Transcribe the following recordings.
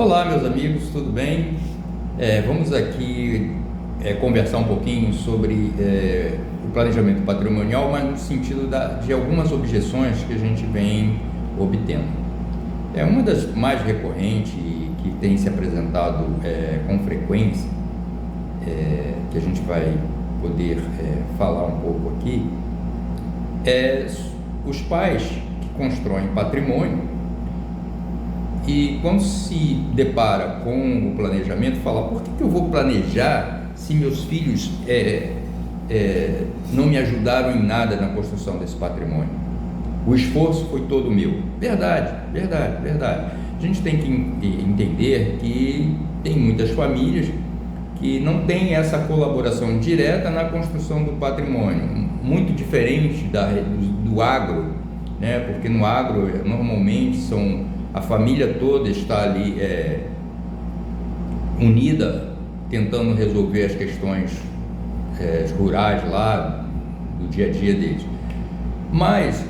Olá, meus amigos, tudo bem? Vamos aqui conversar um pouquinho sobre o planejamento patrimonial, mas no sentido de algumas objeções que a gente vem obtendo. Uma das mais recorrentes e que tem se apresentado com frequência, que a gente vai poder falar um pouco aqui, os pais que constroem patrimônio e quando se depara com o planejamento, fala: por que eu vou planejar se meus filhos não me ajudaram em nada na construção desse patrimônio? O esforço foi todo meu. Verdade. A gente tem que entender que tem muitas famílias que não têm essa colaboração direta na construção do patrimônio, muito diferente do agro, né? Porque no agro normalmente a família toda está ali unida, tentando resolver as questões rurais lá, do dia a dia deles. Mas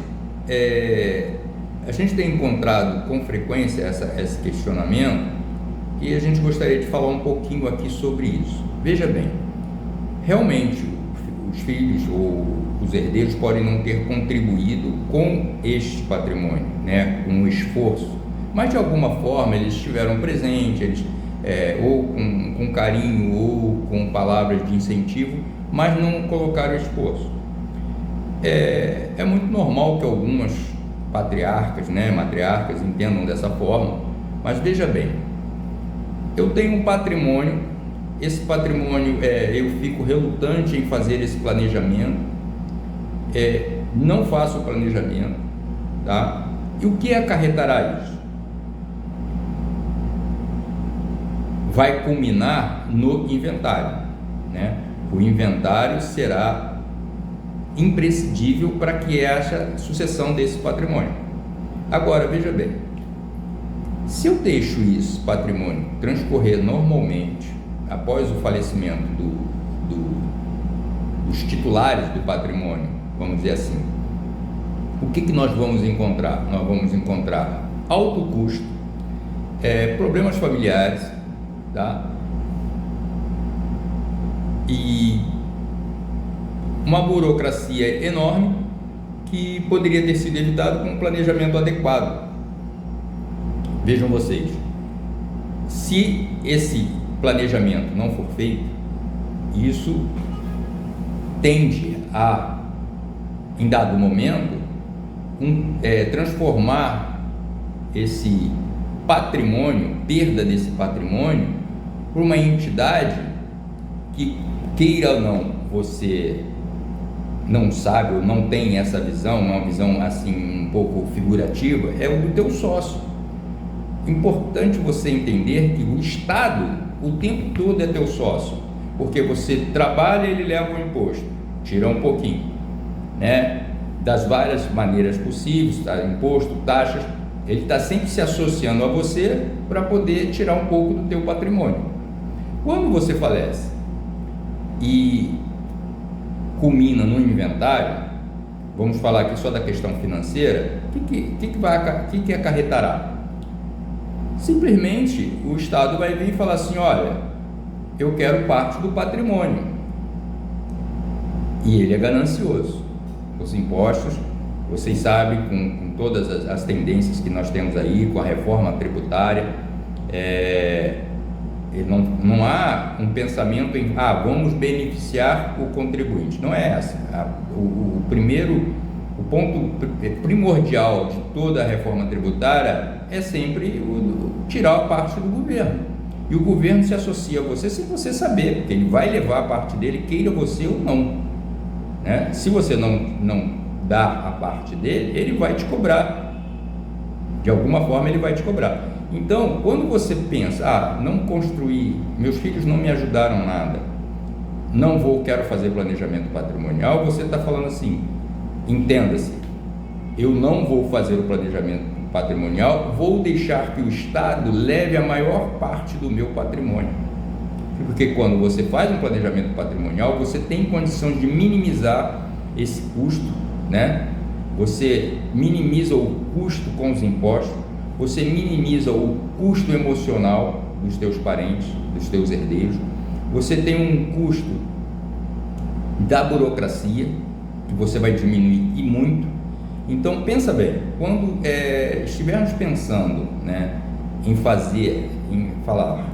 a gente tem encontrado com frequência esse questionamento e a gente gostaria de falar um pouquinho aqui sobre isso. Veja bem, realmente os filhos ou os herdeiros podem não ter contribuído com este patrimônio, né, com o esforço, mas de alguma forma eles estiveram presentes, ou com carinho ou com palavras de incentivo, mas não colocaram esforço. É muito normal que algumas patriarcas, né, matriarcas entendam dessa forma, mas veja bem, eu tenho um patrimônio, esse patrimônio eu fico relutante em fazer esse planejamento, não faço o planejamento, tá? E o que acarretará isso? Vai culminar no inventário, né? O inventário será imprescindível para que haja sucessão desse patrimônio. Agora, veja bem, se eu deixo esse patrimônio transcorrer normalmente após o falecimento dos titulares do patrimônio, vamos dizer assim, o que nós vamos encontrar? Nós vamos encontrar alto custo, problemas familiares, tá? E uma burocracia enorme que poderia ter sido evitado com um planejamento adequado. Vejam vocês, se esse planejamento não for feito, isso tende a, em dado momento, transformar esse patrimônio, perda desse patrimônio, por uma entidade que, queira ou não, você não sabe ou não tem essa visão, uma visão assim um pouco figurativa, é o do teu sócio. Importante você entender que o Estado o tempo todo é teu sócio, porque você trabalha, ele leva o imposto, tira um pouquinho, né? Das várias maneiras possíveis, tá? Imposto, taxas, ele está sempre se associando a você para poder tirar um pouco do teu patrimônio. Quando você falece e culmina no inventário, vamos falar aqui só da questão financeira, o que acarretará? Simplesmente o Estado vai vir e falar assim: olha, eu quero parte do patrimônio, e ele é ganancioso. Os impostos, vocês sabem, com todas as tendências que nós temos aí, com a reforma tributária, não há um pensamento em vamos beneficiar o contribuinte. Não é essa. O ponto primordial de toda a reforma tributária é sempre tirar a parte do governo. E o governo se associa a você sem você saber, porque ele vai levar a parte dele, queira você ou não, né? Se você não dá a parte dele, ele vai te cobrar. De alguma forma ele vai te cobrar. Então, quando você pensa: não construí, meus filhos não me ajudaram nada, quero fazer planejamento patrimonial, você está falando assim: entenda-se, eu não vou fazer o planejamento patrimonial, vou deixar que o Estado leve a maior parte do meu patrimônio. Porque quando você faz um planejamento patrimonial, você tem condições de minimizar esse custo, né? Você minimiza o custo com os impostos, você minimiza o custo emocional dos teus parentes, dos teus herdeiros, você tem um custo da burocracia, que você vai diminuir e muito. Então pensa bem, quando estivermos pensando, né, em falar,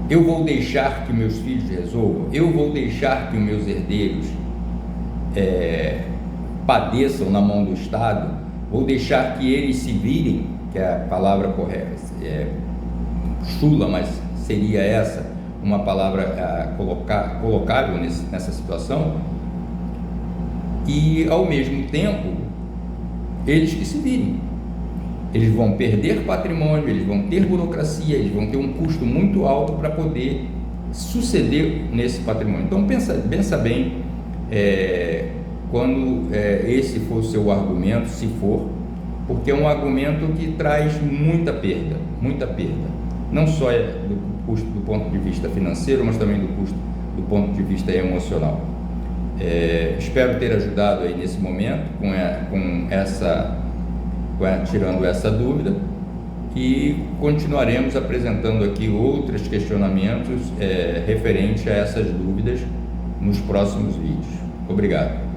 eu vou deixar que meus filhos resolvam, eu vou deixar que os meus herdeiros padeçam na mão do Estado, vou deixar que eles se virem, que é a palavra correta, chula, mas seria essa uma palavra colocável nessa situação, e ao mesmo tempo eles que se virem. Eles vão perder patrimônio, eles vão ter burocracia, eles vão ter um custo muito alto para poder suceder nesse patrimônio. Então pensa bem quando esse for o seu argumento, se for, porque é um argumento que traz muita perda, não só do custo do ponto de vista financeiro, mas também do custo do ponto de vista emocional. Espero ter ajudado aí nesse momento tirando essa dúvida, e continuaremos apresentando aqui outros questionamentos referentes a essas dúvidas nos próximos vídeos. Obrigado.